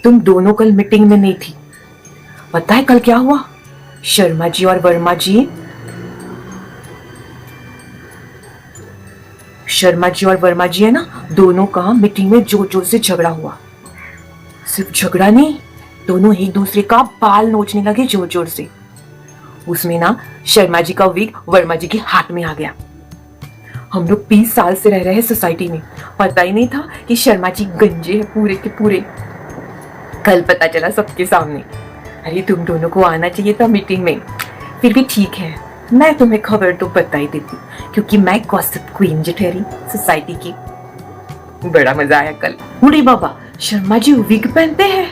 तुम दोनों कल मीटिंग में नहीं थी। पता है कल क्या हुआ? शर्मा जी और वर्मा जी है ना, दोनों का मीटिंग में जोर जोर से झगड़ा हुआ। सिर्फ झगड़ा नहीं, दोनों एक दूसरे का बाल नोचने लगे जोर जोर से। उसमें ना शर्मा जी का विग वर्मा जी के हाथ में आ गया। हम लोग 20 साल से रह रहे हैं सोसाइटी में, पता ही नहीं था कि शर्मा जी गंजे हैं पूरे के पूरे। कल पता चला सबके सामने। अरे तुम दोनों को आना चाहिए था मीटिंग में। फिर भी ठीक है, मैं तुम्हें खबर तो बता ही देती, क्योंकि मैं गॉसिप क्वीन जो ठहरी सोसाइटी की। बड़ा मजा आया कल। अरे बाबा, शर्मा जी विग पहनते हैं,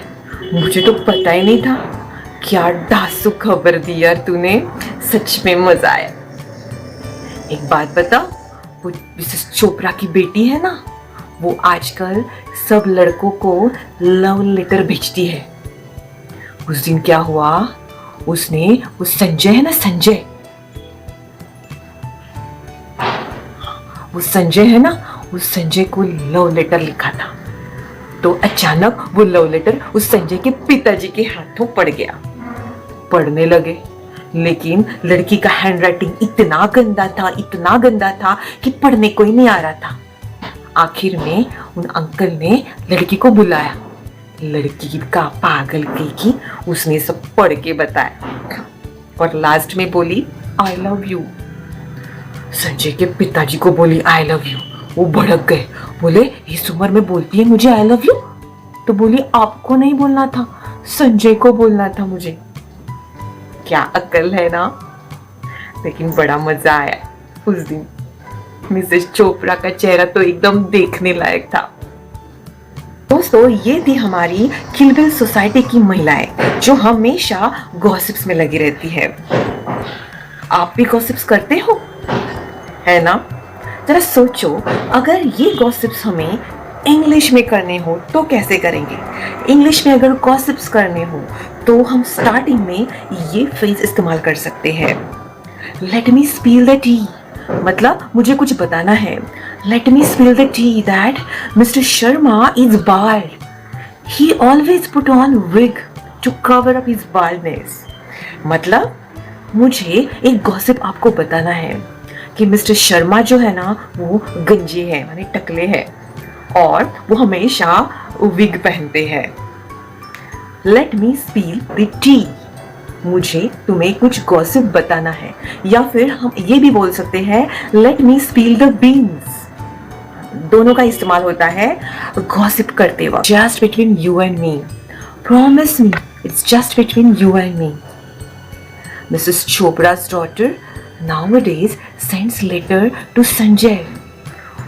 मुझे तो पता ही नहीं था। क्या डासू खबर दी यार तूने, सच में मजा आया। एक बात बता, वो मिसेस चोपड़ा की बेटी है ना, वो आजकल सब लड़कों को लव लेटर भेजती है। उस दिन क्या हुआ, उसने वो संजय है ना, उस संजय को लव लेटर लिखा था। तो अचानक वो लव लेटर उस संजय के पिताजी के हाथों पड़ गया। पढ़ने लगे, लेकिन लड़की का हैंडराइटिंग इतना गंदा था कि पढ़ने को ही नहीं आ रहा था। आखिर में उन अंकल ने लड़की को बुलाया। लड़की का पागल की उसने सब पढ़ के बताया और लास्ट में बोली आई लव यू। संजय के पिताजी को बोली आई लव यू। वो भड़क गए, बोले इस उम्र में बोलती है मुझे आई लव यू? तो बोली आपको नहीं बोलना था, संजय को बोलना था मुझे। क्या अक्ल है ना। लेकिन बड़ा मजा आया उस दिन। मिसेस चोपड़ा का चेहरा तो एकदम देखने लायक था। दोस्तों, ये थी हमारी किलबिल सोसाइटी की महिलाएं जो हमेशा गॉसिप्स में लगी रहती है। आप भी गॉसिप्स करते हो, है ना? जरा सोचो, अगर ये गॉसिप्स हमें इंग्लिश में करने हो तो कैसे करेंगे? इंग्लिश में अगर गॉसिप्स करने हो तो हम स्टार्टिंग में ये फ्रेज इस्तेमाल कर सकते हैं, let me spill the tea. मतलब मुझे कुछ बताना है। Let me spill the tea that mister Sharma is bald, he always put on wig to cover up his baldness. मतलब मुझे एक गॉसिप आपको बताना है कि मिस्टर शर्मा जो है ना, वो गंजे हैं, माने टकले हैं, और वो हमेशा विग पहनते हैं। Let me spill the T, मुझे तुम्हें कुछ गॉसिप बताना है। या फिर हम ये भी बोल सकते हैं let me spill the beans. दोनों का इस्तेमाल होता है गॉसिप करते वक्त। Just between you and me, promise me it's just between you and me. Mrs Chopra's daughter nowadays sends letter to Sanjay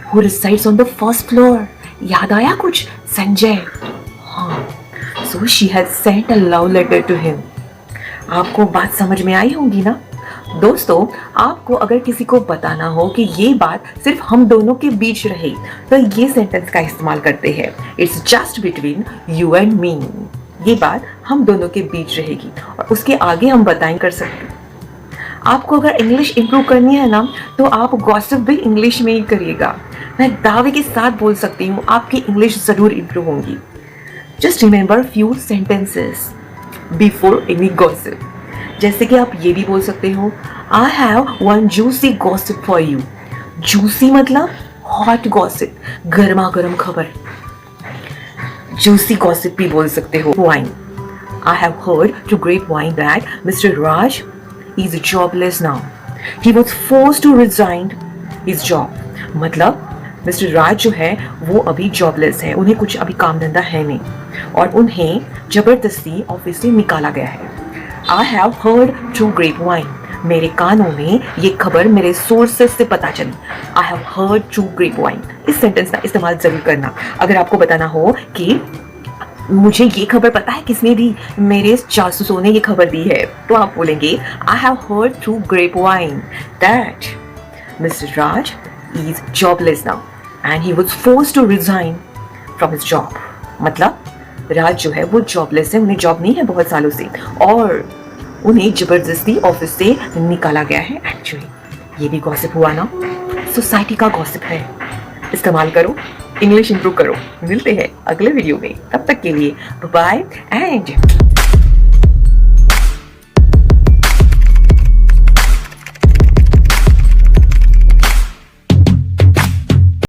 who resides on the first floor. याद आया कुछ? संजय, हाँ। So she has sent a love letter to him. आपको बात समझ में आई होगी ना? दोस्तों, आपको अगर किसी को बताना हो कि ये बात सिर्फ हम दोनों के बीच रहे तो ये सेंटेंस का इस्तेमाल करते हैं, it's just between you and मी। ये बात हम दोनों के बीच रहेगी और उसके आगे हम बताएं कर सकते हैं। आपको अगर इंग्लिश इंप्रूव करनी है ना, तो आप गॉसिप भी इंग्लिश में ही करिएगा। मैं दावे के साथ बोल सकती हूँ आपकी इंग्लिश जरूर इंप्रूव होगी। Just remember few sentences before any gossip. जैसे कि आप ये भी बोल सकते हो, I have one juicy gossip for you. Juicy मतलब हॉट गॉसिप, गर्मा गर्म खबर। जूसी गॉसिप भी बोल सकते हो। Wine, I have heard through grape wine that mister Raj is jobless now. He was forced to resign his job. मतलब mister राज जो है वो अभी जॉबलेस है, उन्हें कुछ अभी काम धंधा है नहीं और उन्हें जबरदस्ती ऑफिस से निकाला गया है। I have heard through grapevine. मेरे कानों में ये खबर मेरे सोर्सेस से पता चली। I have heard through grapevine. इस सेंटेंस का इस्तेमाल जरूर करना अगर आपको बताना हो कि मुझे ये खबर पता है किसने दी, मेरे जासूसों ने ये खबर दी है, तो आप बोलेंगे I have heard through grapevine that Mr. Raj is jobless now and he was forced to resign from his job. मतलब राज जो है वो जॉबलेस है, उन्हें जॉब नहीं है बहुत सालों से और उन्हें जबरदस्ती ऑफिस से निकाला गया है। एक्चुअली ये भी गॉसिप हुआ ना, सोसाइटी का गॉसिप है। इस्तेमाल करो, इंग्लिश इंप्रूव करो। मिलते हैं अगले वीडियो में। तब तक के लिए बाय एंड